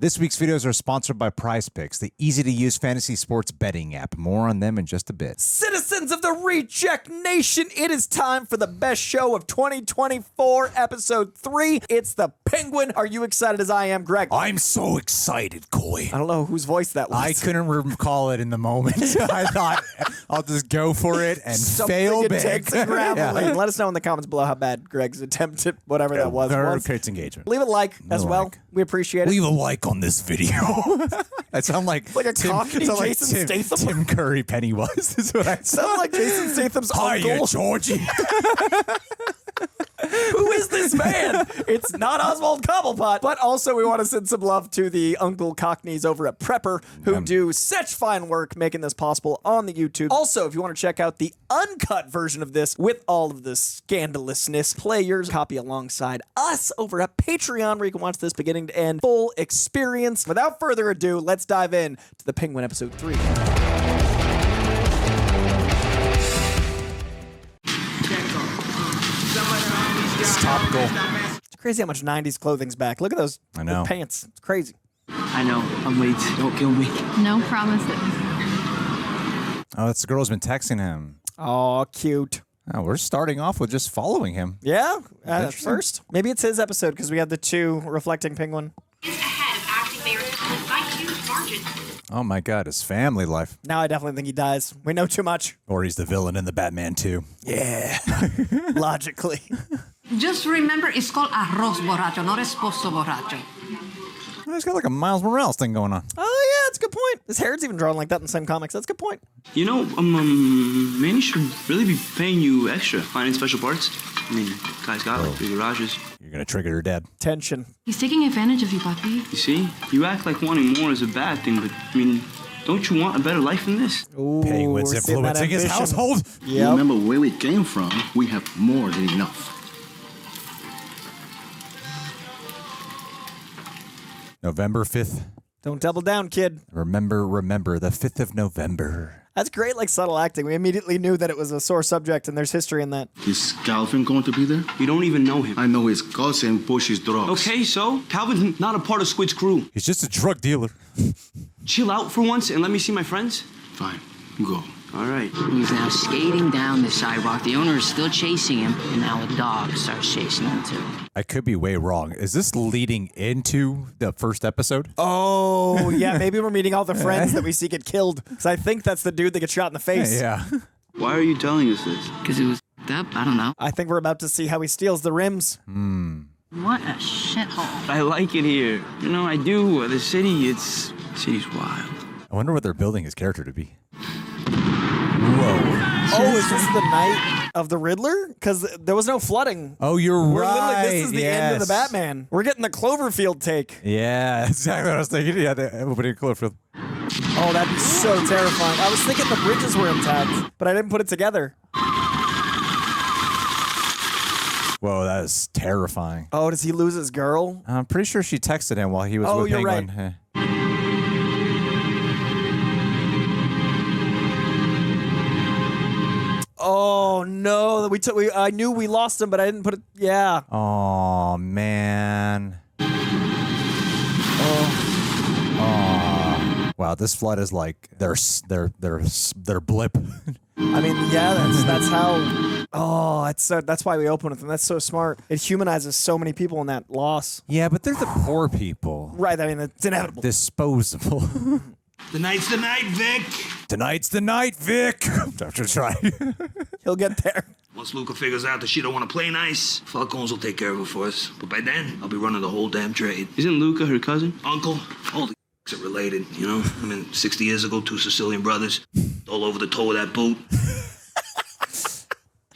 This week's videos are sponsored by Prize Picks, the easy-to-use fantasy sports betting app. More on them in just a bit. Citizens of the Recheck Nation, it is time for the best show of 2024, episode 3. It's the Penguin. Are you excited as I am, Greg? I'm so excited, Coy. I don't know whose voice that was. I couldn't recall it in the moment. I thought I'll just go for it and fail big. Intense and gravelly. Let us know in the comments below how bad Greg's attempt at whatever that was. Creates engagement. Leave a like as well. We appreciate it. Leave a like on this video. I sound like a cockney Jason Statham. Tim Curry Pennywise is what I sound like Jason Statham's uncle. Hiya, Georgie. Who is this man? It's not Oswald Cobblepot. But also we want to send some love to the Uncle Cockneys over at Prepper who do such fine work making this possible on the YouTube. Also, if you want to check out the uncut version of this with all of the scandalousness, play your copy alongside us over at Patreon where you can watch this beginning to end full experience. Without further ado, let's dive in to the Penguin episode 3. It's topical. It's crazy how much 90s clothing's back. Look at those pants. It's crazy. I know. I'm late. Don't kill me. No promises. Oh, that's the girl who's been texting him. Oh, cute. Oh, we're starting off with just following him. Yeah, first. Maybe it's his episode because we had the two reflecting penguin. Ahead of acting mayor Colin Farrell. Oh my God, his family life. Now I definitely think he dies. We know too much. Or he's the villain in the Batman 2. Yeah, logically. Just remember, it's called arroz borracho, not esposo borracho. Oh, he's got like a Miles Morales thing going on. Oh yeah, that's a good point. His hair's even drawn like that in the same comics. That's a good point. You know, Manny should really be paying you extra, finding special parts. I mean, guy's got like 3 garages. You're gonna trigger her dad. Tension. He's taking advantage of you, papi. You see, you act like wanting more is a bad thing, but I mean, don't you want a better life than this? Ooh, Penguin's influencing his household. Yep. Remember where we came from, we have more than enough. November 5th. Don't double down, kid. Remember, the 5th of November. That's great, like subtle acting. We immediately knew that it was a sore subject, and there's history in that. Is Calvin going to be there? You don't even know him. I know his cousin pushes drugs. Okay, so Calvin's not a part of Squid's crew. He's just a drug dealer. Chill out for once and let me see my friends. Fine, go. All right. He's now skating down the sidewalk. The owner is still chasing him, and now a dog starts chasing him too. I could be way wrong. Is this leading into the first episode? Oh, yeah, maybe we're meeting all the friends that we see get killed. Because I think that's the dude that gets shot in the face. Yeah. Why are you telling us this? Because it was up. I don't know. I think we're about to see how he steals the rims. What a shithole. I like it here. You know, I do. The city's wild. I wonder what they're building his character to be. Whoa. Oh, is this the night of the Riddler? Because there was no flooding. Oh, you're right. This is the end of the Batman. We're getting the Cloverfield take. Yeah, that's exactly what I was thinking. Yeah, the opening Cloverfield. Oh, that'd be so terrifying. I was thinking the bridges were intact, but I didn't put it together. Whoa, that is terrifying. Oh, does he lose his girl? I'm pretty sure she texted him while he was with you're Penguin. right. Oh no! I knew we lost him, but I didn't put it. Yeah. Oh man. Oh. Wow, this flood is like their blip. I mean, yeah, that's how. Oh, that's why we open with them. That's so smart. It humanizes so many people in that loss. Yeah, but they're the poor people. Right. I mean, it's inevitable. Disposable. Tonight's the night, Vic. Tonight's the night, Vic. I'm going to try. He'll get there. Once Luca figures out that she don't want to play nice, Falcones will take care of her for us. But by then, I'll be running the whole damn trade. Isn't Luca her cousin? Uncle, all the are related, you know? I mean, 60 years ago, 2 Sicilian brothers, all over the toe of that boot.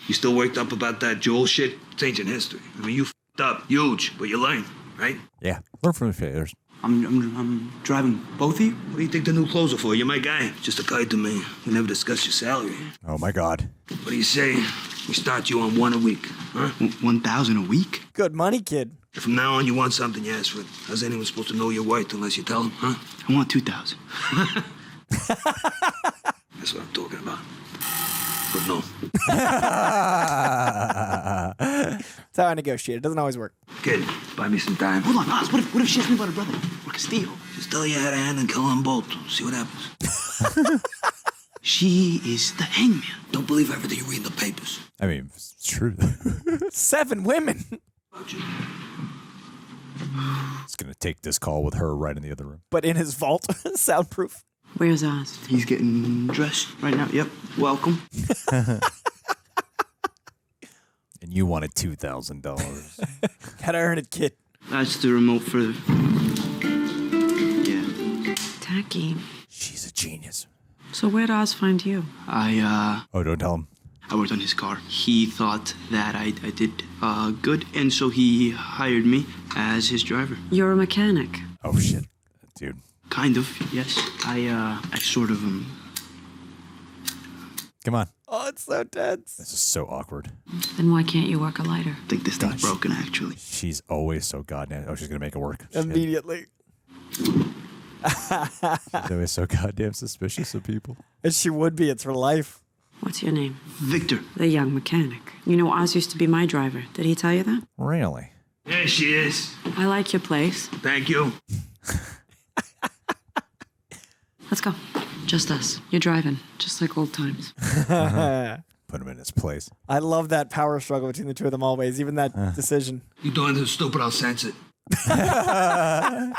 You still worked up about that Joel shit? It's ancient history. I mean, you f***ed up. Huge, but you learn, right? Yeah, learn from the failures. I'm driving both of you? What do you think the new clothes are for? You're my guy. Just a guide to me. We never discussed your salary. Oh, my God. What do you say? We start you on 1 a week, huh? 1,000 a week? Good money, kid. If from now on you want something, you ask for it. How's anyone supposed to know your worth unless you tell them, huh? I want 2,000. That's what I'm talking about. But no. That's how I negotiate. It doesn't always work. Kid, buy me some time. Hold on, Oz. What if she asks me about her brother? por Castillo. Just tell you how to hand and kill them both. See what happens. She is the hangman. Don't believe everything you read in the papers. I mean, it's true. 7 women. He's going to take this call with her right in the other room. But in his vault, soundproof. Where's Oz? He's getting dressed right now. Yep. Welcome. And you wanted $2,000. Gotta earn it, kid. That's the remote for the... Yeah. Tacky. She's a genius. So where'd Oz find you? I Oh, don't tell him. worked on his car. He thought that I did good, and so he hired me as his driver. You're a mechanic. Oh, shit. Dude. Kind of, yes. I sort of Come on. Oh, it's so tense. This is so awkward. Then why can't you work a lighter? think this thing's broken, actually. She's always so goddamn... Oh, she's going to make it work. Shit. Immediately. She's always so goddamn suspicious of people. And she would be. It's her life. What's your name? Victor. The young mechanic. You know, Oz used to be my driver. Did he tell you that? Really? Yeah, she is. I like your place. Thank you. Let's go. Just us. You're driving, just like old times. Put him in his place. I love that power struggle between the two of them always, even that decision. You do anything stupid, I'll sense it. Yeah.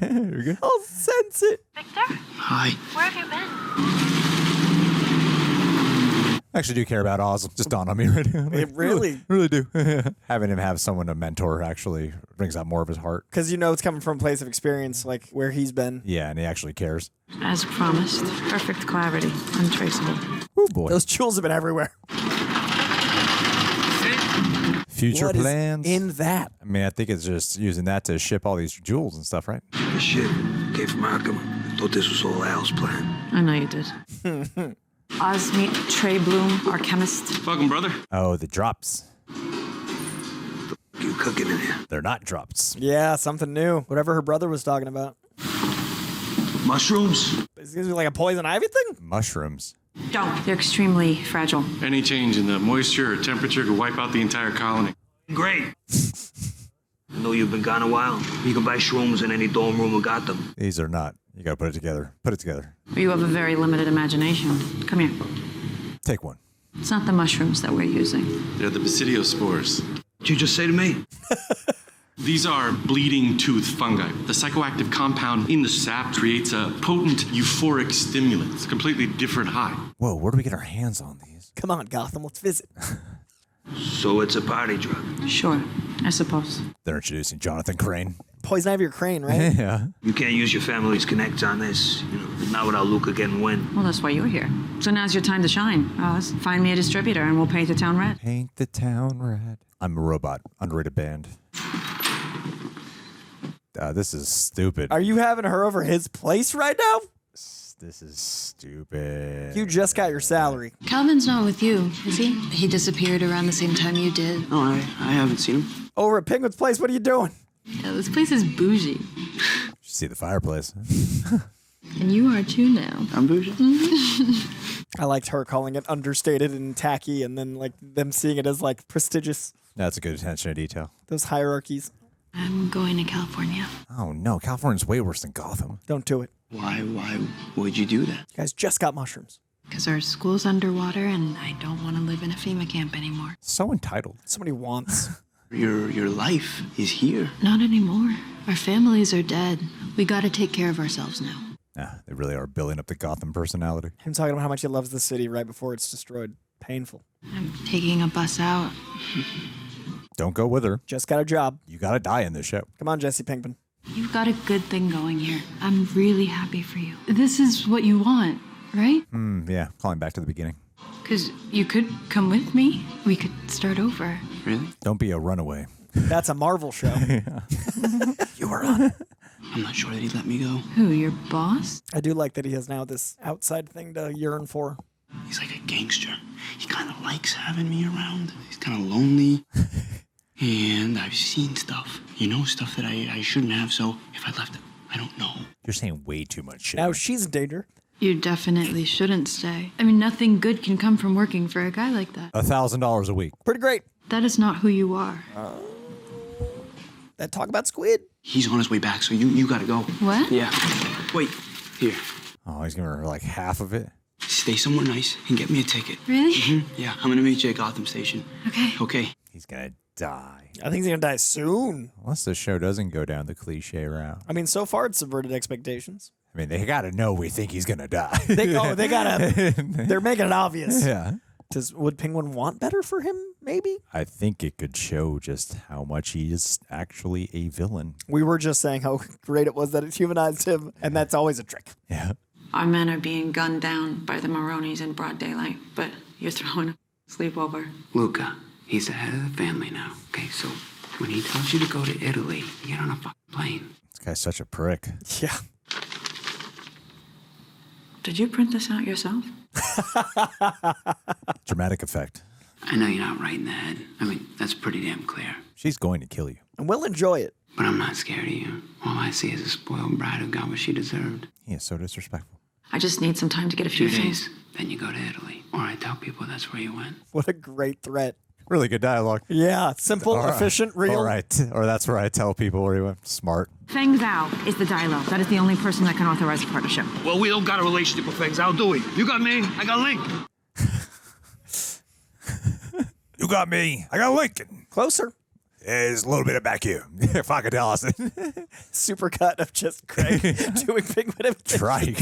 You're good. I'll sense it. Victor, Hi. where have you been? I actually do care about Oz. Just dawned on me right now. It really? Really do. Having him have someone to mentor actually brings out more of his heart. Because you know it's coming from a place of experience, like where he's been. Yeah, and he actually cares. As promised, perfect clarity, untraceable. Oh, boy. Those jewels have been everywhere. Future What is plans. in that? I mean, I think it's just using that to ship all these jewels and stuff, right? This shit came from Arkham. I thought this was all Al's plan. I know you did. Oz, meet Trey Bloom, our chemist. Welcome, brother. Oh, the drops. You cooking in here? They're not drops. Yeah, something new. Whatever her brother was talking about. Mushrooms? Is it like a poison ivy thing? Mushrooms. Don't. They're extremely fragile. Any change in the moisture or temperature could wipe out the entire colony. Great. I know you've been gone a while. You can buy shrooms in any dorm room in Gotham. These are not. You gotta put it together. Put it together. You have a very limited imagination. Come here. Take one. It's not the mushrooms that we're using. They're the basidio spores. What'd you just say to me? These are bleeding tooth fungi. The psychoactive compound in the sap creates a potent euphoric stimulant. It's a completely different high. Whoa, where do we get our hands on these? Come on, Gotham, let's visit. So it's a party drug. Sure, I suppose. They're introducing Jonathan Crane. Poison ivy or crane, right? Yeah. You can't use your family's connects on this. You know, not without Luca getting wind. Well, that's why you're here. So now's your time to shine, Oz. Find me a distributor and we'll paint the town red. Paint the town red. I'm a Robot. Underrated band. This is stupid. Are you having her over his place right now? This is stupid. You just got your salary. Calvin's not with you, is he? He disappeared around the same time you did. No, I haven't seen him. Over at Penguin's place, what are you doing? Yeah, this place is bougie. You see the fireplace. And you are too now. I'm bougie. I liked her calling it understated and tacky, and then like them seeing it as like prestigious. That's a good attention to detail. Those hierarchies. I'm going to California. Oh no, California's way worse than Gotham. Don't do it. Why would you do that? You guys just got mushrooms. Because our school's underwater and I don't want to live in a FEMA camp anymore. So entitled. So many wants. Your life is here. Not anymore. Our families are dead. We gotta take care of ourselves now. Yeah, they really are building up the Gotham personality. Him talking about how much he loves the city right before it's destroyed. Painful. I'm taking a bus out. Don't go with her. Just got a job. You gotta die in this show. Come on, Jesse Pinkman. You've got a good thing going here. I'm really happy for you. This is what you want, right? Yeah, calling back to the beginning. Because you could come with me. We could start over. Really? Don't be a runaway. That's a Marvel show. You were on it. I'm not sure that he'd let me go. Who, your boss? I do like that he has now this outside thing to yearn for. He's like a gangster. He kind of likes having me around. He's kind of lonely. And I've seen stuff. You know, stuff that I shouldn't have, so if I left it, I don't know. You're saying way too much shit. Now she's in danger. You definitely shouldn't stay. I mean, nothing good can come from working for a guy like that. $1,000 a week. Pretty great. That is not who you are. That talk about squid. He's on his way back, so you gotta go. What? Yeah. Wait, here. Oh, he's giving her like half of it. Stay somewhere nice and get me a ticket. Really? Yeah, I'm gonna meet you at Gotham Station. Okay. Okay. He's gonna die. I think he's gonna die soon. Unless the show doesn't go down the cliche route. I mean, so far it's subverted expectations. I mean, they gotta know we think he's gonna die. They gotta. They're making it obvious. Yeah. Would Penguin want better for him? Maybe. I think it could show just how much he is actually a villain. We were just saying how great it was that it humanized him, and that's always a trick. Yeah. Our men are being gunned down by the Maronis in broad daylight, but you're throwing a sleepover. Luca, he's the head of the family now. Okay, so when he tells you to go to Italy, you get on a fucking plane. This guy's such a prick. Yeah. Did you print this out yourself? Dramatic effect. I know you're not right in the head. I mean, that's pretty damn clear. She's going to kill you. And we'll enjoy it. But I'm not scared of you. All I see is a spoiled bride who got what she deserved. He is so disrespectful. I just need some time to get a few 2 things. days, then you go to Italy. Or I tell people that's where you went. What a great threat. Really good dialogue. Yeah, simple, efficient, real. All right. Or that's where I tell people where he went. Smart. Feng Zhao is the dialogue. That is the only person that can authorize a partnership. Well, we don't got a relationship with things. I'll do it. You got me. I got Link. You got me. I got Lincoln. Closer. There's a little bit of vacuum. If I could tell us. Super cut of just Craig doing penguin imitation. Try.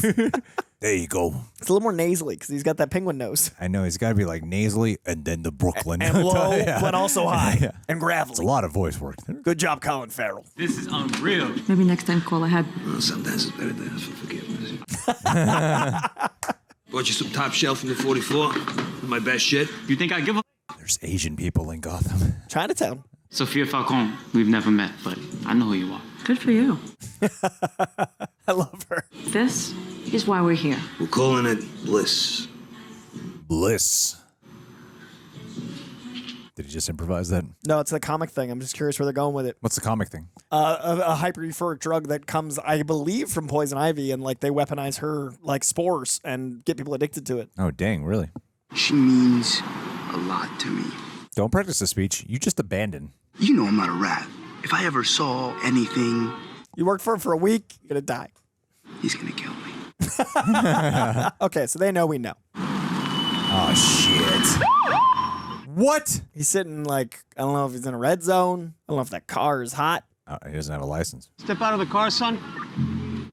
There you go. It's a little more nasally because he's got that penguin nose. I know. He's got to be like nasally and then the Brooklyn. And low, Yeah. but also high. Yeah. And gravelly. It's a lot of voice work there. Good job, Colin Farrell. This is unreal. Maybe next time call ahead. Well, sometimes it's better to ask for forgiveness. Bought you some top shelf from the 44. My best shit. You think I give a... There's Asian people in Gotham. Chinatown. Sophia Falcone, we've never met, but I know who you are. Good for you. I love her. This is why we're here. We're calling it Bliss. Bliss. Did he just improvise that? No, it's the comic thing. I'm just curious where they're going with it. What's the comic thing? A hyper-euphoric drug that comes, I believe, from poison ivy, and like they weaponize her like spores and get people addicted to it. Oh, dang, really? She means a lot to me. Don't practice the speech. You just abandon. You know I'm not a rat. If I ever saw anything, You worked for him for a week, you're gonna die. he's gonna kill me. Okay, so they know we know. Oh, shit. What? He's sitting like, I don't know if he's in a red zone. I don't know if that car is hot. Oh, he doesn't have a license. Step out of the car, son.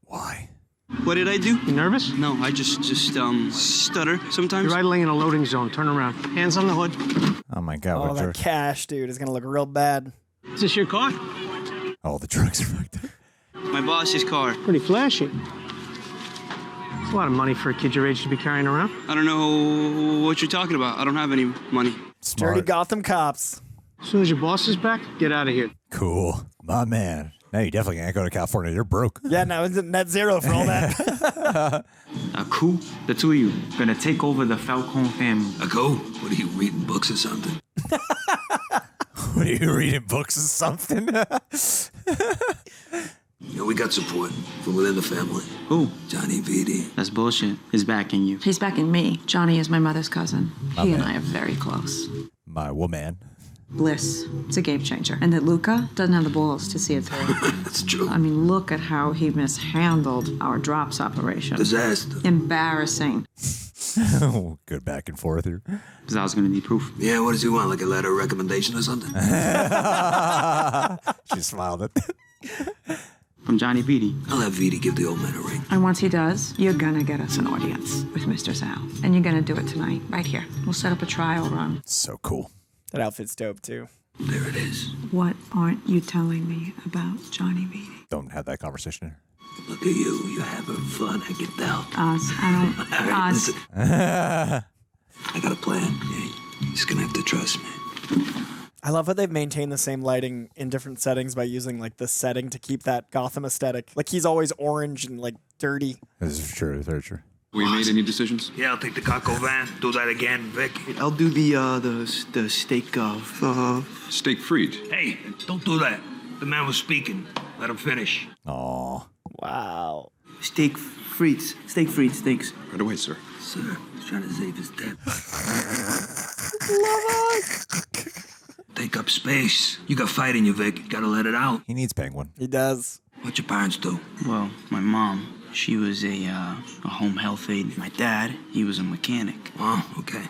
Why? What did I do? You nervous? No, I just stutter sometimes. You're idling in a loading zone. Turn around. Hands on the hood. Oh, my God. Oh, What that jerk. cash, dude, is gonna look real bad. Is this your car? Oh, the drugs are fucked up. My boss's car. Pretty flashy. It's a lot of money for a kid your age to be carrying around. I don't know what you're talking about. I don't have any money. Smart. Dirty Gotham cops. As soon as your boss is back, get out of here. Cool. My man. Now you definitely can't go to California. You're broke. Yeah, now it's net zero for all that. A coup? The two of you gonna take over the Falcone family. A go? What are you, reading books or something? What are you reading, books or something? You know, we got support from within the family. Who? Johnny VD. That's bullshit. He's backing you. He's backing me. Johnny is my mother's cousin. He and I are very close. My woman. Bliss. It's a game changer. And that Luca doesn't have the balls to see it through. That's true. I mean, look at how he mishandled our drops operation. Disaster. Embarrassing. Oh, good back and forth here. Because I was gonna need proof. Yeah, what does he want? Like a letter of recommendation or something? She smiled at that. From Johnny Beatty. I'll have VD give the old man a ring. And once he does, you're gonna get us an audience with Mr. Zhao. And you're gonna do it tonight, right here. We'll set up a trial run. So cool. That outfit's dope, too. There it is. What aren't you telling me about Johnny Beatty? Don't have that conversation here. Look at you. You're having fun. I can tell. Oz, I don't... All right, Oz. listen. I got a plan. Yeah, you're just gonna have to trust me. I love how they've maintained the same lighting in different settings by using like the setting to keep that Gotham aesthetic. Like he's always orange and like dirty. This is true. Very true. We made any decisions? Yeah, I'll take the Coco van. Do that again, Vic. I'll do the steak Steak frites. Hey, don't do that. The man was speaking. Let him finish. Aw. Wow. steak frites. Steak frites, steaks. Right away, sir. Sir, he's trying to save his debt. Love us. Take take up space. You got fight in you, Vic. You gotta let it out. He needs Penguin. He does. What your parents do? Well, my mom, she was a home health aide. My dad, he was a mechanic. Oh, okay.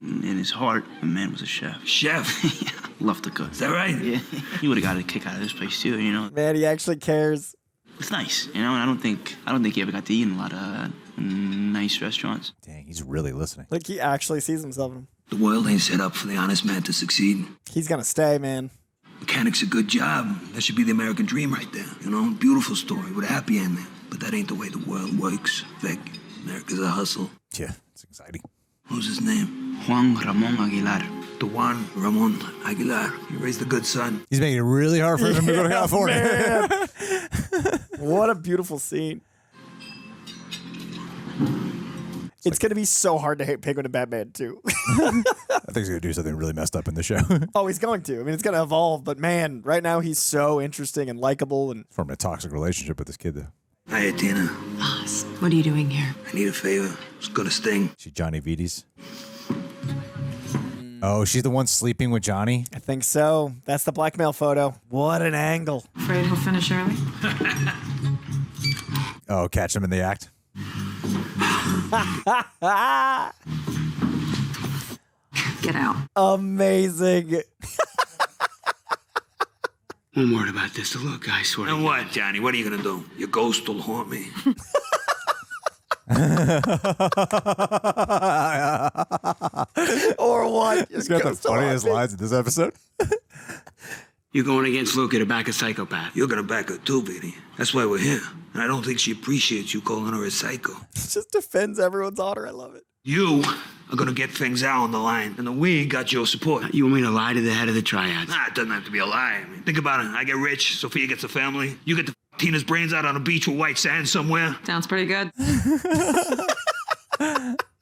In his heart, the man was a chef. Chef? Yeah, loved to cook. Is that right? Yeah. He would have got a kick out of this place too, you know. Man, he actually cares. It's nice, you know, and I don't think he ever got to eat in a lot of nice restaurants. Dang, he's really listening. Like, he actually sees himself in him. The world ain't set up for the honest man to succeed. He's gonna stay, man. Mechanic's a good job. That should be the American dream right there. You know, beautiful story with a happy ending. But that ain't the way the world works, Vic. America's a hustle. Yeah, it's exciting. Who's his name? Juan Ramon Aguilar. The Juan Ramon Aguilar. He raised a good son. He's making it really hard for him to go to California. What a beautiful scene. It's going to be so hard to hate Penguin and Batman, too. I think he's going to do something really messed up in the show. Oh, he's going to. I mean, it's going to evolve. But, man, right now he's so interesting and likable. And Forming a toxic relationship with this kid, though. Hiya, Tina. Boss, what are you doing here? I need a favor. It's gonna sting. She Johnny Vides. Oh, she's the one sleeping with Johnny? I think so. That's the blackmail photo. What an angle. Afraid he'll finish early? Oh, catch him in the act. Get out. Amazing. One word about this. The look, I swear. And what, Johnny? What are you gonna do? Your ghost will haunt me. Or what? He's got the funniest lines in this episode. You're going against Luca to back a psychopath. You're gonna back her too, Beanie. That's why we're here. And I don't think she appreciates you calling her a psycho. It just defends everyone's honor. I love it. You are gonna get things out on the line, and we got your support. You want me to lie to the head of the triads? Nah, it doesn't have to be a lie. I mean, think about it. I get rich, Sophia gets a family. You get to Tina's brains out on a beach with white sand somewhere. Sounds pretty good.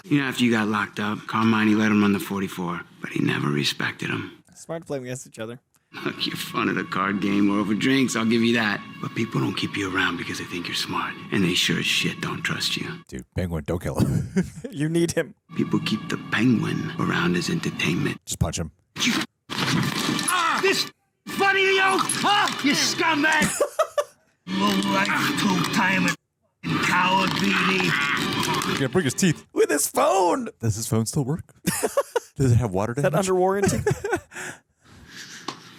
You know, after you got locked up, Carmine, he let him run the 44, but he never respected him. Smart to play against each other. Look, you're fun at a card game or over drinks, I'll give you that. But people don't keep you around because they think you're smart. And they sure as shit don't trust you. Dude, Penguin, don't kill him. You need him. People keep the Penguin around as entertainment. Just punch him. This funny to you? Huh? You scumbag! Low-life, two-timing coward, Beanie. He's gonna break his teeth. With his phone. Does his phone still work? Does it have water damage? That under warranty?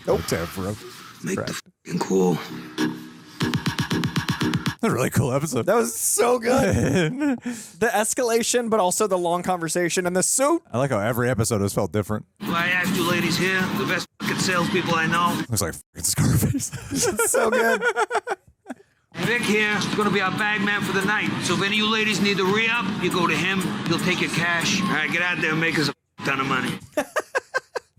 Nope. Damn, bro. Make the f***ing cool. That's a really cool episode. That was so good. The escalation, but also the long conversation and the suit. I like how every episode has felt different. Well, I asked you ladies here, the best fucking salespeople I know. Looks like fucking Scarface. It's so good. Vic here is going to be our bag man for the night. So if any of you ladies need the re-up, you go to him. He'll take your cash. All right, get out there and make us a ton of money.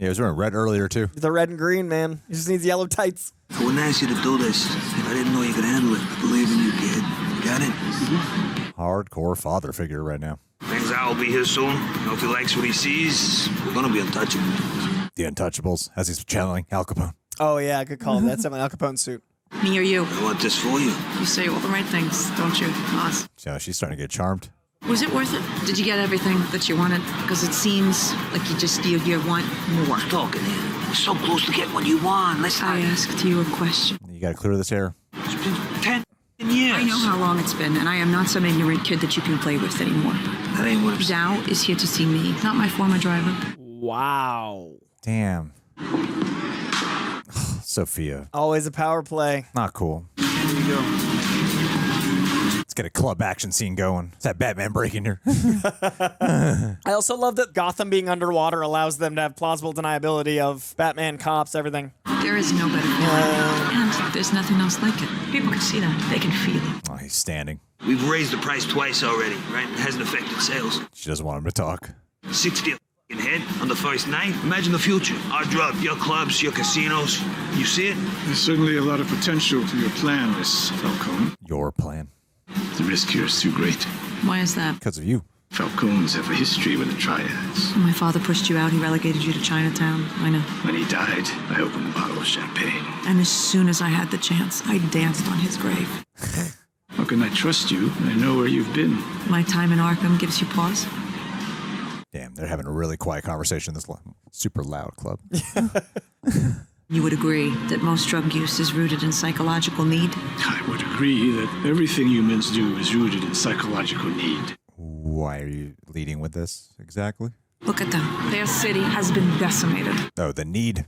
Yeah, he was wearing red earlier, too. The red and green, man. He just needs yellow tights. I wouldn't ask you to do this if I didn't know you could handle it. I believe in you, kid. You got it? Mm-hmm. Hardcore father figure right now. Things out will be here soon. You know, if he likes what he sees, we're going to be untouchable. The Untouchables, as he's channeling Al Capone. Oh, yeah, good call. That's an Al Capone suit. Me or you? I want this for you. You say all the right things, don't you, boss? So she's starting to get charmed. Was it worth it? Did you get everything that you wanted? Because it seems like you want more. Talking here. We're so close to getting what you want. Let's I asked you a question. You gotta clear this hair. It's been 10 years. I know how long it's been, and I am not some ignorant kid that you can play with anymore. That ain't what I'm Zhao is here to see me, not my former driver. Wow. Damn. Sophia. Always a power play. Not cool. Here we go. Let's get a club action scene going. It's that Batman breaking her. I also love that Gotham being underwater allows them to have plausible deniability of Batman, cops, everything. There is no better feeling. And there's nothing else like it. People can see that. They can feel it. Oh, he's standing. We've raised the price twice already, right? It hasn't affected sales. She doesn't want him to talk. 60 a head on the first night. Imagine the future. Our drug, your clubs, your casinos. You see it? There's certainly a lot of potential to your plan, Miss Falcone. Your plan. The risk here is too great. Why is that? Because of you. Falcones have a history with the triads. When my father pushed you out, he relegated you to Chinatown. I know. When he died, I opened a bottle of champagne. And as soon as I had the chance, I danced on his grave. How can I trust you when I know where you've been? My time in Arkham gives you pause? Damn, they're having a really quiet conversation in this super loud club. You would agree that most drug use is rooted in psychological need? I would agree that everything humans do is rooted in psychological need. Why are you leading with this exactly? Look at them. Their city has been decimated. Oh, the need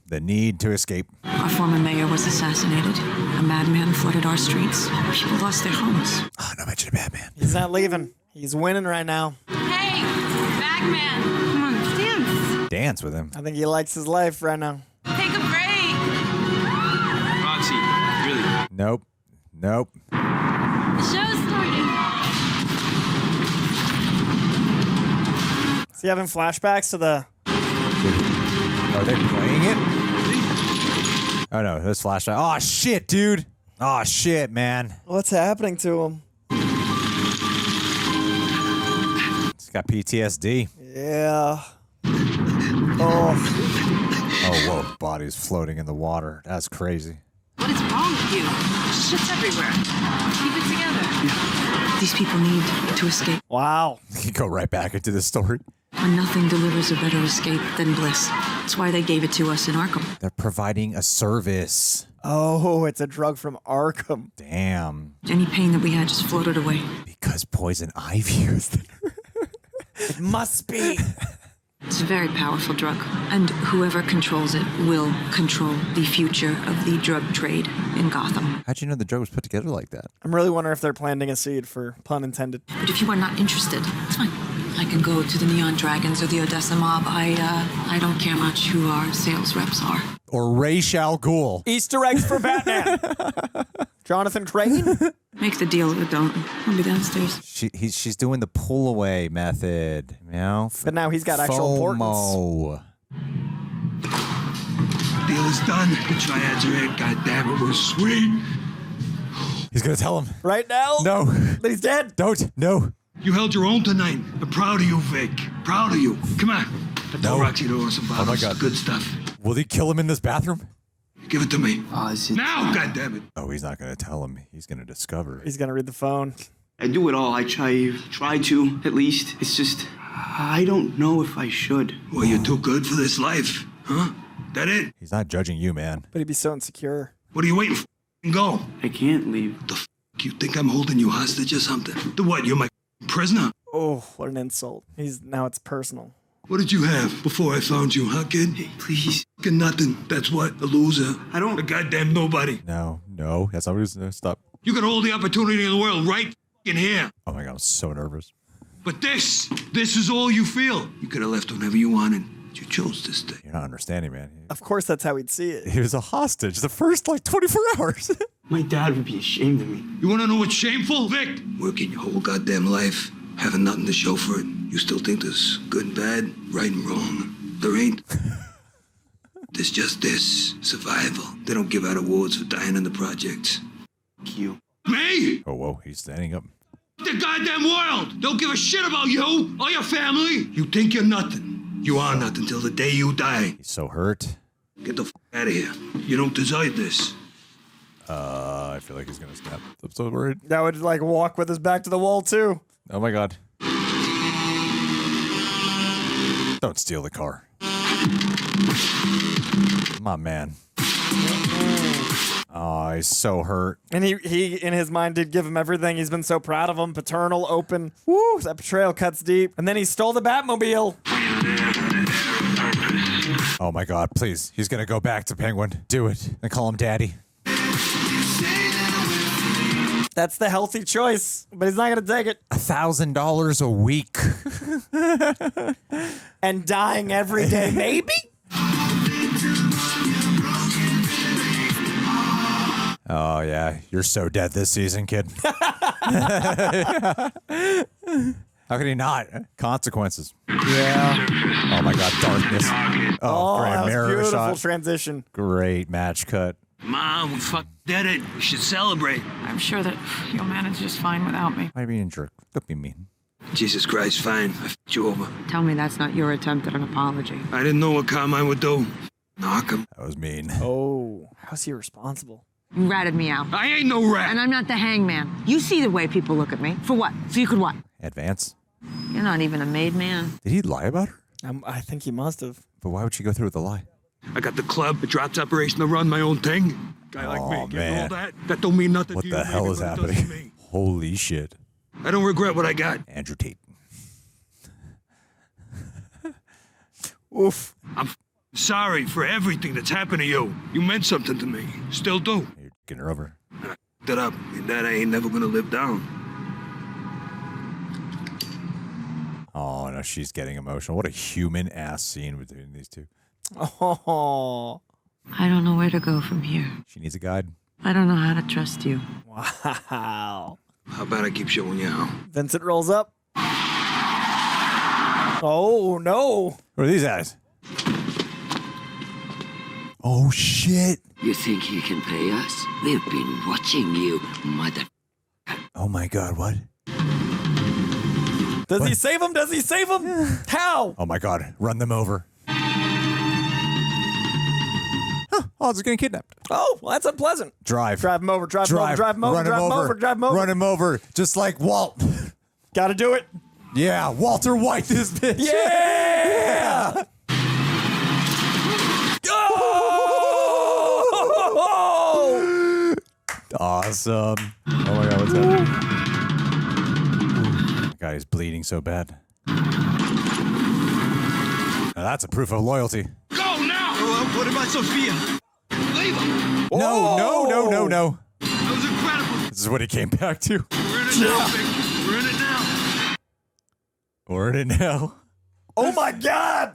to escape. Our former mayor was assassinated. A madman flooded our streets. People lost their homes. Oh, no mention of Batman. He's not leaving. He's winning right now. Hey, Bagman. Come on, dance. Dance with him. I think he likes his life right now. Take a break. Roxy, really? Nope. The show's starting. Is he having flashbacks to the... Are they playing it? Oh, no, this flashback. Oh, shit, dude. Oh, shit, man. What's happening to him? He's got PTSD. Yeah. Oh, whoa. Body's floating in the water. That's crazy. What is wrong with you? Shit's everywhere. Keep it together. These people need to escape. Wow. You go right back into the story. And nothing delivers a better escape than bliss. That's why they gave it to us in Arkham. They're providing a service. Oh, it's a drug from Arkham. Damn. Any pain that we had just floated away. Because poison ivy used it. It must be. It's a very powerful drug, and whoever controls it will control the future of the drug trade in Gotham. How'd you know the drug was put together like that? I'm really wondering if they're planting a seed, for pun intended. But if you are not interested, it's fine. I can go to the Neon Dragons or the Odessa Mob. I don't care much who our sales reps are. Or Ra's al Ghul. Easter eggs for Batman. Jonathan Crane? Make the deal or don't. I'll be downstairs. She's doing the pull away method, you know? But now he's got actual importance. Deal is done. The triads are in. God damn it, we're sweet. He's gonna tell him. Right now? No. That he's dead? Don't. No. You held your own tonight. I'm proud of you, Vic. Proud of you. Come on. No. Roxy to order some bottles. Oh my God. Good stuff. Will he kill him in this bathroom? Give it to me. Oh, is it? Now, goddammit. Oh, he's not gonna tell him. He's gonna discover. He's gonna read the phone. I do it all. I try to, at least. It's just, I don't know if I should. Well, you're too good for this life, huh? That it? He's not judging you, man. But he'd be so insecure. What are you waiting for? Go. I can't leave. The f***? You think I'm holding you hostage or something? The what? You're my prisoner? Oh, what an insult. Now it's personal. What did you have before I found you, huh, kid? Hey, please. Fucking nothing. That's what? A loser. I don't... A goddamn nobody. No. That's not what he's gonna stop. You got all the opportunity in the world right in here. Oh my God, I'm so nervous. But this is all you feel. You could have left whenever you wanted. You chose to stay. You're not understanding, man. Of course that's how he'd see it. He was a hostage the first, 24 hours. My dad would be ashamed of me. You want to know what's shameful, Vic? Working your whole goddamn life, having nothing to show for it. You still think there's good and bad, right and wrong. There ain't. There's just this, survival. They don't give out awards for dying in the projects. You. Me? Oh, whoa, he's standing up. The goddamn world! Don't give a shit about you or your family! You think you're nothing. You are nothing till the day you die. He's so hurt. Get the f*** out of here. You don't deserve this. I feel like he's gonna snap. I'm so worried. That would walk with his back to the wall too. Oh my God. Don't steal the car. Come on, man. Oh, he's so hurt. And he in his mind did give him everything. He's been so proud of him. Paternal, open. Woo, that betrayal cuts deep. And then he stole the Batmobile. Oh my God, please. He's gonna go back to Penguin. Do it. And call him Daddy. That's the healthy choice, but he's not gonna take it. $1,000 a week. And dying every day, maybe? Oh yeah, you're so dead this season, kid. How can he not? Consequences. Yeah. Oh my God, darkness. Oh, great that was mirror beautiful shot. transition. Great match cut. Mom, we did it. We should celebrate. I'm sure that you'll manage just fine without me. Why are you being a jerk? Don't be mean. Jesus Christ, fine. I f***ed you over. Tell me that's not your attempt at an apology. I didn't know what Carmine would do. Knock him. That was mean. Oh, how's he responsible? You ratted me out. I ain't no rat. And I'm not the hangman. You see the way people look at me. For what? So you could what? Advance. You're not even a made man. Did he lie about her? I think he must have. But why would she go through with the lie? I got the club, the drops operation to run my own thing. Guy like me, getting all that don't mean nothing What to you. the hell maybe, is but it does to happening? me. Holy shit. I don't regret what I got. Andrew Tate. Oof. I'm sorry for everything that's happened to you. You meant something to me. Still do. You're getting her over. And I f***ed it up. And that I ain't never gonna live down. Oh, no, she's getting emotional. What a human-ass scene between these two. Oh. I don't know where to go from here. She needs a guide. I don't know how to trust you. Wow. How about I keep showing you how? Vincent rolls up. Oh, no. Who are these guys? Oh, shit. You think you can pay us? We've been watching you, mother... Oh, my God, what? Does he save him? Does he save him? How? Oh, my God. Run them over. Oh, I was getting kidnapped. Oh, well, that's unpleasant. Drive. Drive him over, drive him over, drive him over, Run drive him over, drive him over. Run him over. Just like Walt. Gotta do it. Yeah, Walter White this bitch. Yeah! Oh! Awesome. Oh, my God, what's happening? The guy is bleeding so bad. Now, that's a proof of loyalty. Go now! What about Sofia? Leave him! No. That was incredible. This is what he came back to. We're in it now, Vic. We're in it now. We're in it now. Oh my God!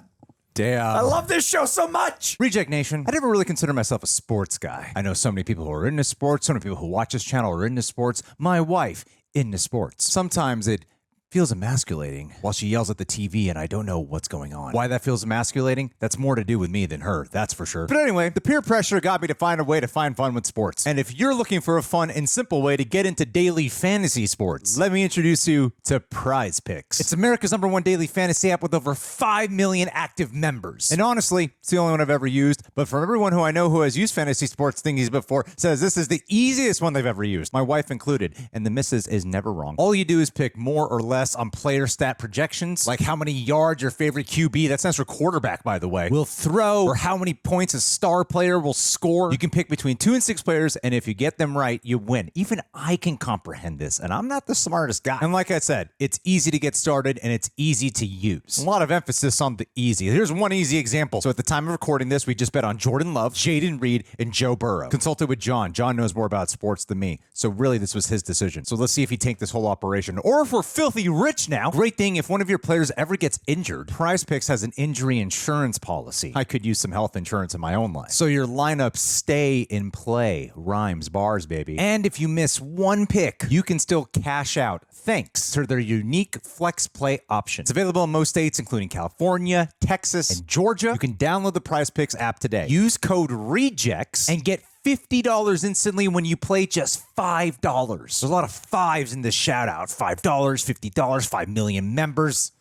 Damn. I love this show so much. Reject Nation, I never really consider myself a sports guy. I know so many people who are into sports, so many people who watch this channel are into sports. My wife, into sports. Sometimes it feels emasculating while she yells at the TV and I don't know what's going on. Why that feels emasculating? That's more to do with me than her, that's for sure. But anyway, the peer pressure got me to find a way to find fun with sports. And if you're looking for a fun and simple way to get into daily fantasy sports, let me introduce you to Prize Picks. It's America's #1 daily fantasy app with over 5 million active members. And honestly, it's the only one I've ever used, but from everyone who I know who has used fantasy sports thingies before says this is the easiest one they've ever used, my wife included, and the missus is never wrong. All you do is pick more or less on player stat projections, like how many yards your favorite QB, that stands for quarterback, by the way, will throw, or how many points a star player will score. You can pick between 2 and 6 players, and if you get them right, you win. Even I can comprehend this, and I'm not the smartest guy. And like I said, it's easy to get started, and it's easy to use. A lot of emphasis on the easy. Here's one easy example. So at the time of recording this, we just bet on Jordan Love, Jaden Reed, and Joe Burrow. Consulted with John. John knows more about sports than me, so really this was his decision. So let's see if he tanked this whole operation, or if we're filthy rich now. Great thing, if one of your players ever gets injured, Prize Picks has an injury insurance policy. I could use some health insurance in my own life. So your lineups stay in play. Rhymes, bars, baby. And if you miss one pick, you can still cash out thanks to their unique flex play option. It's available in most states, including California, Texas, and Georgia. You can download the Prize Picks app today. Use code REJECTS and get $50 instantly when you play just $5. There's a lot of fives in this shout out. $5, $50, 5 million members.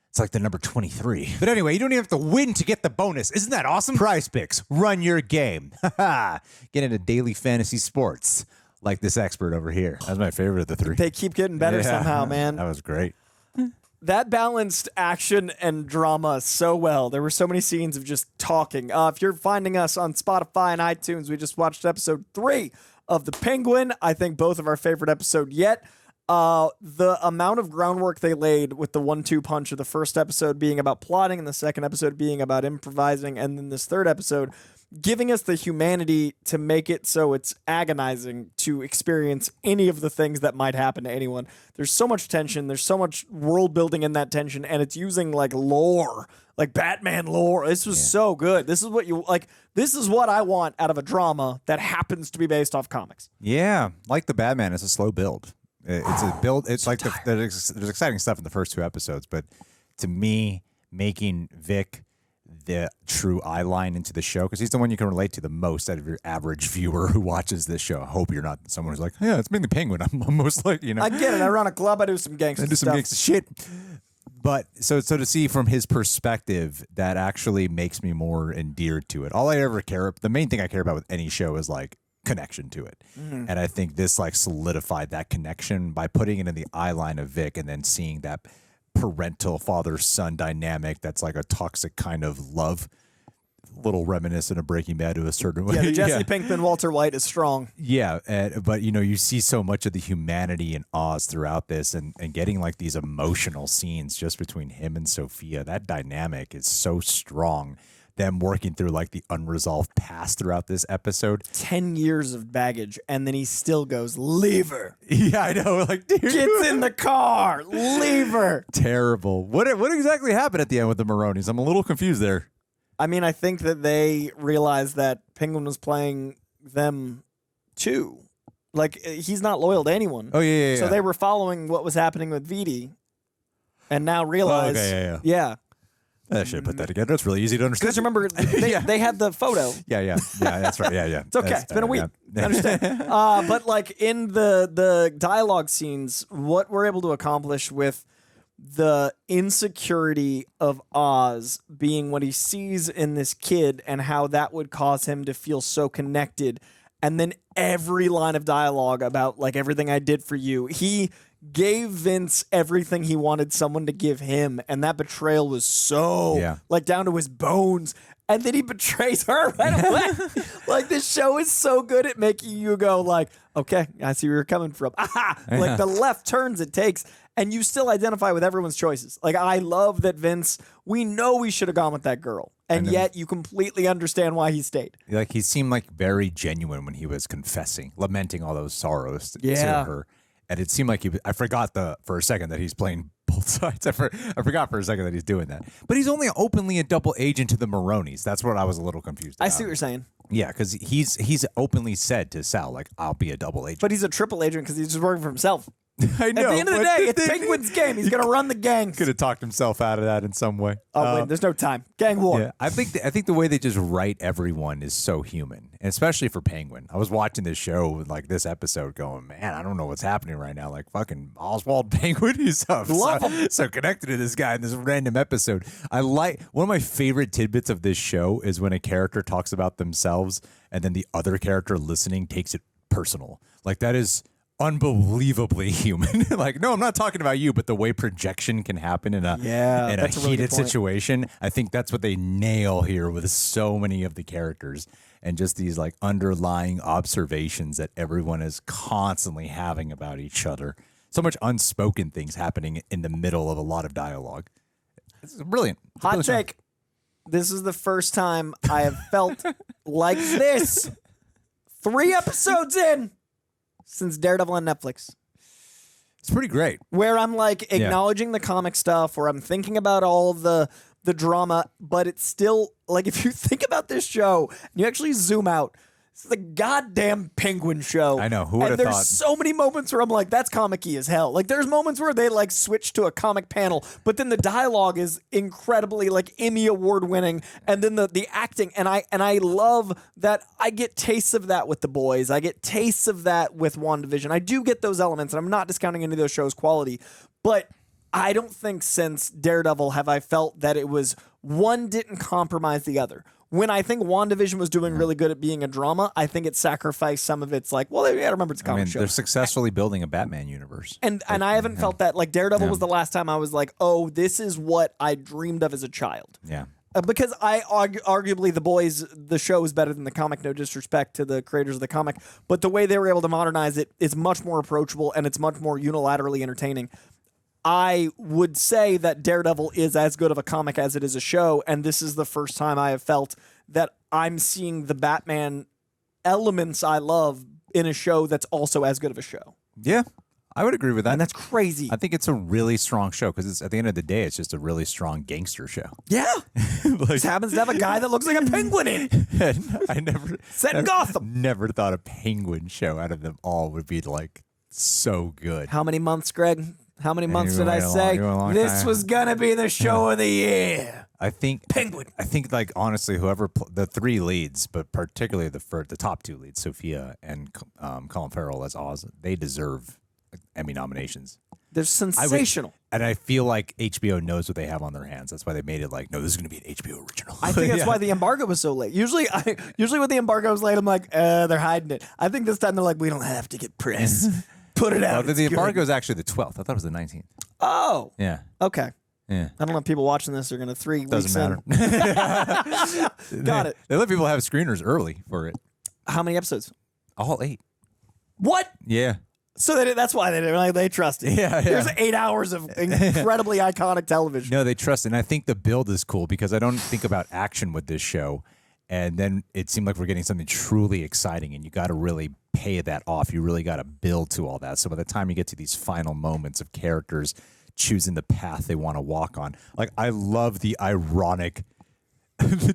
It's like the number 23. But anyway, you don't even have to win to get the bonus. Isn't that awesome? Prize Picks. Run your game. Get into daily fantasy sports like this expert over here. That's my favorite of the 3. They keep getting better somehow, man. That was great. That balanced action and drama so well. There were so many scenes of just talking. If you're finding us on Spotify and iTunes, we just watched episode 3 of The Penguin. I think both of our favorite episode yet. The amount of groundwork they laid with the 1-2 punch of the first episode being about plotting and the second episode being about improvising, and then this third episode giving us the humanity to make it so it's agonizing to experience any of the things that might happen to anyone. There's so much tension. There's so much world building in that tension, and it's using like lore, like Batman lore. This was so good. This is what you like. This is what I want out of a drama that happens to be based off comics. Yeah, like the Batman, it's a slow build. It's a build. It's so like there's exciting stuff in the first 2 episodes, but to me, making Vic the true eye line into the show, because he's the one you can relate to the most out of your average viewer who watches this show. I hope you're not someone who's like, yeah, it's me, the Penguin. I'm most like, you know. I get it. I run a club. I do some gangster stuff. I do some gangster shit. But so to see from his perspective, that actually makes me more endeared to it. All I ever care, the main thing I care about with any show is like connection to it. And I think this like solidified that connection by putting it in the eye line of Vic and then seeing that parental father-son dynamic that's like a toxic kind of love, little reminiscent of Breaking Bad to a certain way. Yeah, the Jesse Pinkman, Walter White is strong. Yeah, but you know, you see so much of the humanity in Oz throughout this, and getting like these emotional scenes just between him and Sofia. That dynamic is so strong. Them working through like the unresolved past throughout this episode. 10 years of baggage, and then he still goes, leave her. Yeah, I know. Like, dude, gets in the car, leave her. Terrible. What exactly happened at the end with the Maronis? I'm a little confused there. I mean, I think that they realized that Penguin was playing them too. Like, he's not loyal to anyone. Oh, yeah. So they were following what was happening with Vidi and now realize. Oh, okay, yeah. I should put that together. It's really easy to understand. Because remember, they had the photo. Yeah, that's right. Yeah. It's okay. It's been a week. I understand. But like in the dialogue scenes, what we're able to accomplish with the insecurity of Oz being what he sees in this kid and how that would cause him to feel so connected. And then every line of dialogue about like everything I did for you, he gave Vince everything he wanted someone to give him, and that betrayal was so like down to his bones. And then he betrays her right away. Like, this show is so good at making you go like, okay, I see where you're coming from. Like the left turns it takes, and you still identify with everyone's choices. Like, I love that Vince, we know we should have gone with that girl, and yet you completely understand why he stayed. Like, he seemed like very genuine when he was confessing, lamenting all those sorrows to her. And it seemed like I forgot for a second that he's playing both sides. I forgot for a second that he's doing that. But he's only openly a double agent to the Maronis. That's what I was a little confused about. I see what you're saying. Yeah, because he's openly said to Sal, like, I'll be a double agent. But he's a triple agent because he's just working for himself. I know. At the end of the day, it's Penguin's game. He's going to run the gang. Could have talked himself out of that in some way. Oh, wait, there's no time. Gang war. Yeah, I think the way they just write everyone is so human, and especially for Penguin. I was watching this show, like this episode, going, man, I don't know what's happening right now. Like fucking Oswald Penguin, he's so connected to this guy in this random episode. One of my favorite tidbits of this show is when a character talks about themselves, and then the other character listening takes it personal. Like, that is unbelievably human. Like, no, I'm not talking about you, but the way projection can happen in a heated situation. I think that's what they nail here with so many of the characters, and just these like underlying observations that everyone is constantly having about each other. So much unspoken things happening in the middle of a lot of dialogue. It's brilliant. Hot take. This is the first time I have felt like this 3 episodes in since Daredevil on Netflix. It's pretty great. Where I'm like acknowledging the comic stuff, where I'm thinking about all of the drama, but it's still like, if you think about this show and you actually zoom out, it's the goddamn Penguin show. I know. Who would have thought? thought? There's so many moments where I'm like, that's comic-y as hell. Like, there's moments where they like switch to a comic panel, but then the dialogue is incredibly like Emmy award winning, and then the acting, and I love that I get tastes of that with The Boys. I get tastes of that with WandaVision. I do get those elements, and I'm not discounting any of those shows' quality, but I don't think since Daredevil have I felt that it was one didn't compromise the other. When I think WandaVision was doing really good at being a drama, I think it sacrificed some of its like, well, you gotta remember it's a comic show. They're successfully building a Batman universe. And I haven't felt that. Like, Daredevil was the last time I was like, oh, this is what I dreamed of as a child. Yeah. Because arguably The Boys, the show is better than the comic, no disrespect to the creators of the comic, but the way they were able to modernize it is much more approachable, and it's much more unilaterally entertaining. I would say that Daredevil is as good of a comic as it is a show, and this is the first time I have felt that I'm seeing the Batman elements I love in a show that's also as good of a show. Yeah, I would agree with that. And that's crazy. I think it's a really strong show because at the end of the day, it's just a really strong gangster show. Yeah. This happens to have a guy that looks like a penguin in it. I never set in Gotham. Never thought a penguin show out of them all would be like so good. How many months, Greg? How many months did I say this was gonna be the show of the year? I think Penguin. I think like honestly, whoever the 3 leads, but particularly the top 2 leads, Sofia and Colin Farrell as Oz, they deserve Emmy nominations. They're sensational. And I feel like HBO knows what they have on their hands. That's why they made it like, no, this is going to be an HBO original. I think that's why the embargo was so late. Usually when the embargo was late, I'm like, they're hiding it. I think this time they're like, we don't have to get press. Put it out. The embargo is actually the 12th. I thought it was the 19th. Oh. Yeah. Okay. Yeah. I don't know if people watching this are going to 3 weeks Doesn't in. matter. Got it. They let people have screeners early for it. How many episodes? All 8. What? Yeah. So that's why they trusted. Yeah. There's 8 hours of incredibly iconic television. No, they trust it. And I think the build is cool because I don't think about action with this show. And then it seemed like we're getting something truly exciting, and you got to really pay that off. You really got to build to all that. So by the time you get to these final moments of characters choosing the path they want to walk on, like I love the ironic,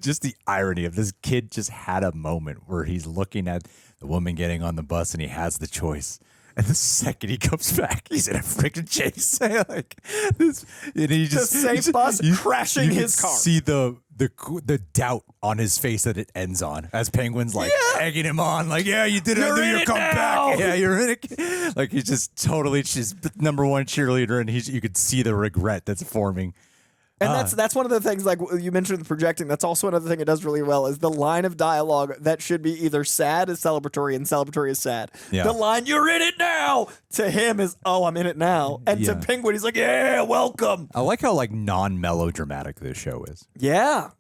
just the irony of this kid just had a moment where he's looking at the woman getting on the bus and he has the choice. And the second he comes back, he's in a freaking chase. Like this, and he just the same bus crashing his car. See the doubt on his face that it ends on as Penguin's like egging him on, like, yeah, you did it. You're I knew in you'd it come now. back. Yeah, you're in it. Like he's just totally she's the number one cheerleader, and you could see the regret that's forming. And that's one of the things, like you mentioned the projecting, that's also another thing it does really well is the line of dialogue that should be either sad as celebratory and celebratory as sad. Yeah. The line, you're in it now, to him is, oh, I'm in it now. And to Penguin, he's like, yeah, welcome. I like how like non-melodramatic this show is. Yeah.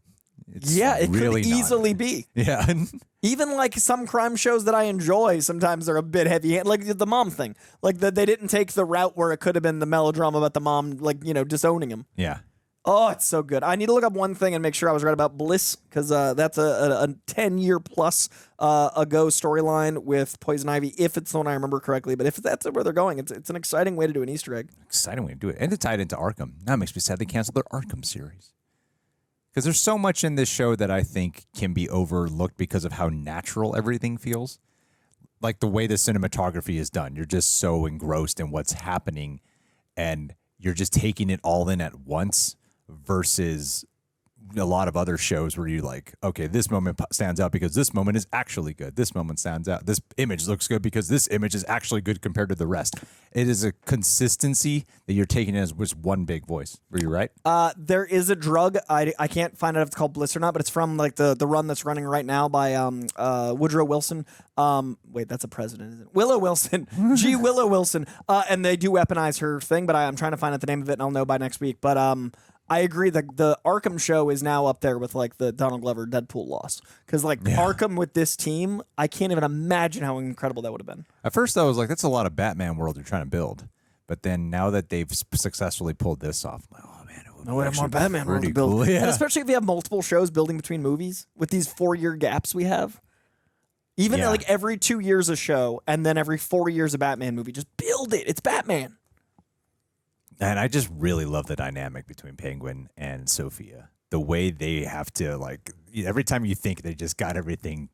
It really could easily be. Yeah. Even like some crime shows that I enjoy, sometimes they're a bit heavy, like the mom thing. Like they didn't take the route where it could have been the melodrama about the mom, like, disowning him. Yeah. Oh, it's so good. I need to look up one thing and make sure I was right about Bliss, because that's a 10-year plus ago storyline with Poison Ivy, if it's the one I remember correctly. But if that's where they're going, it's an exciting way to do an Easter egg. Exciting way to do it. And to tie it into Arkham. Now it makes me sad they canceled their Arkham series. Because there's so much in this show that I think can be overlooked because of how natural everything feels. Like the way the cinematography is done. You're just so engrossed in what's happening, and you're just taking it all in at once. Versus a lot of other shows where you're like, okay, this moment stands out because this moment is actually good. This moment stands out. This image looks good because this image is actually good compared to the rest. It is a consistency that you're taking as just one big voice. Were you right? There is a drug. I can't find out if it's called Bliss or not, but it's from like the run that's running right now by Woodrow Wilson. Wait, that's a president, isn't it? Willow Wilson. G. Willow Wilson. And they do weaponize her thing, but I'm trying to find out the name of it, and I'll know by next week. But I agree that the Arkham show is now up there with like the Donald Glover Deadpool loss. Because Arkham with this team, I can't even imagine how incredible that would have been. At first I was like, that's a lot of Batman world you're trying to build. But then now that they've successfully pulled this off, I'm like, oh man, it would we have more Batman world to build. Cool. Yeah. And especially if you have multiple shows building between movies with these 4-year gaps we have. Even like every 2 years a show and then every 4 years a Batman movie. Just build it. It's Batman. And I just really love the dynamic between Penguin and Sofia. The way they have to, like, every time you think they just got everything,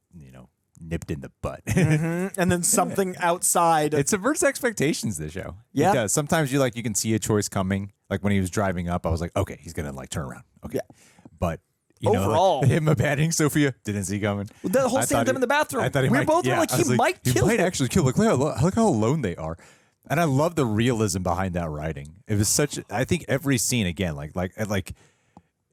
nipped in the butt. Mm-hmm. And then something outside. It subverts expectations, this show. Yeah. It does. Sometimes you can see a choice coming. Like when he was driving up, I was like, okay, he's going to turn around. Okay. Yeah. But overall, him abandoning Sofia, didn't see coming. The whole scene with them in the bathroom. I thought he we might, both were like, he might kill him. He might actually kill him. Look how alone they are. And I love the realism behind that writing. It was such. I think every scene again,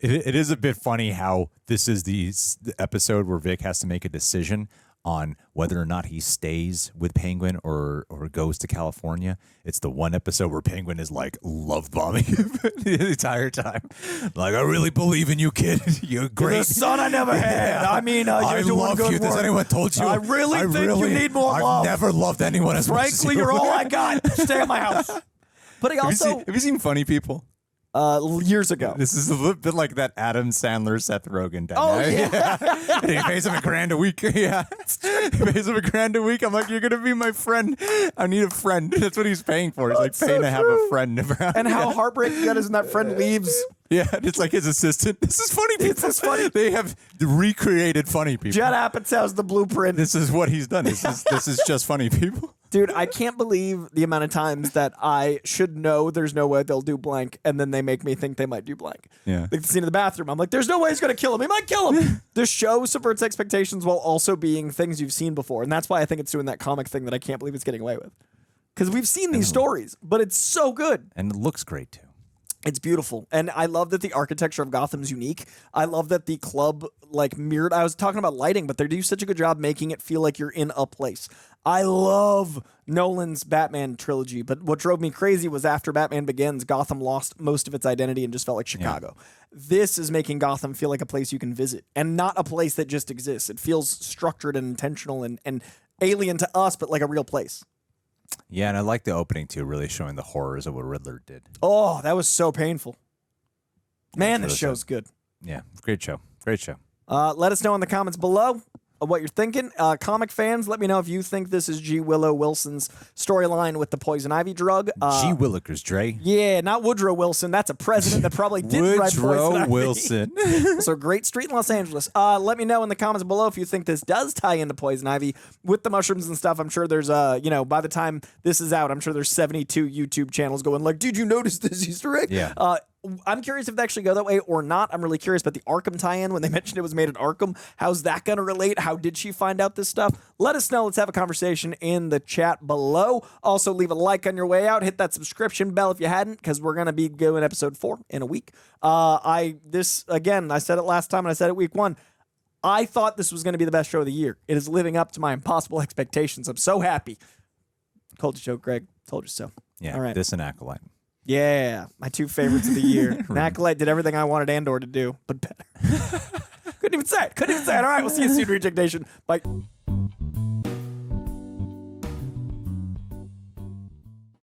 it is a bit funny how this is the episode where Vic has to make a decision on whether or not he stays with Penguin or goes to California. It's the one episode where Penguin is like love bombing him the entire time. Like, I really believe in you, kid. You're great. You're the son I never had. I mean, you're doing love good you. work. Has anyone told you? I really think you need more love. I've never loved anyone as much as Frankly, you're all I got. Stay at my house. But he also have you seen Funny People? Years ago. This is a little bit like that Adam Sandler, Seth Rogen dynamic. Oh, yeah. And he pays him $1,000 a week. Yeah. He pays him $1,000 a week. I'm like, you're going to be my friend. I need a friend. That's what he's paying for. He's paying to have a friend around. And how heartbreaking that is when that friend leaves. Yeah, and it's like his assistant. This is Funny People. This is funny. They have recreated Funny People. Judd Apatow's the blueprint. This is what he's done. This is just Funny People. Dude, I can't believe the amount of times that I should know there's no way they'll do blank, and then they make me think they might do blank. Yeah. Like the scene in the bathroom. I'm like, there's no way he's going to kill him. He might kill him. This show subverts expectations while also being things you've seen before. And that's why I think it's doing that comic thing that I can't believe it's getting away with. Because we've seen these stories, but it's so good. And it looks great, too. It's beautiful. And I love that the architecture of Gotham's unique. I love that the club mirrored. I was talking about lighting, but they do such a good job making it feel like you're in a place. I love Nolan's Batman trilogy, but what drove me crazy was after Batman Begins, Gotham lost most of its identity and just felt like Chicago. Yeah. This is making Gotham feel like a place you can visit and not a place that just exists. It feels structured and intentional and alien to us, but like a real place. Yeah, and I like the opening too, really showing the horrors of what Riddler did. Oh, that was so painful. Man, this show's good. Yeah, great show. Great show. Let us know in the comments below what you're thinking. Comic fans, let me know if you think this is G. Willow Wilson's storyline with the poison ivy drug. G. Willikers, Dre. Yeah, not Woodrow Wilson. That's a president that probably didn't write poison ivy. Wilson. So great street in Los Angeles. Let me know in the comments below if you think this does tie into poison ivy with the mushrooms and stuff. I'm sure there's, by the time this is out, I'm sure there's 72 YouTube channels going like, did you notice this Easter egg? Yeah. I'm curious if they actually go that way or not. I'm really curious about the Arkham tie-in when they mentioned it was made at Arkham. How's that going to relate? How did she find out this stuff? Let us know. Let's have a conversation in the chat below. Also, leave a like on your way out. Hit that subscription bell if you hadn't, because we're going to be doing episode 4 in a week. I said it last time and I said it week 1. I thought this was going to be the best show of the year. It is living up to my impossible expectations. I'm so happy. Told you so, Greg. Told you so. Yeah, all right. This and Acolyte. Yeah, my 2 favorites of the year. Acolyte did everything I wanted Andor to do, but better. Couldn't even say it. All right, we'll see you soon, Reject Nation. Bye.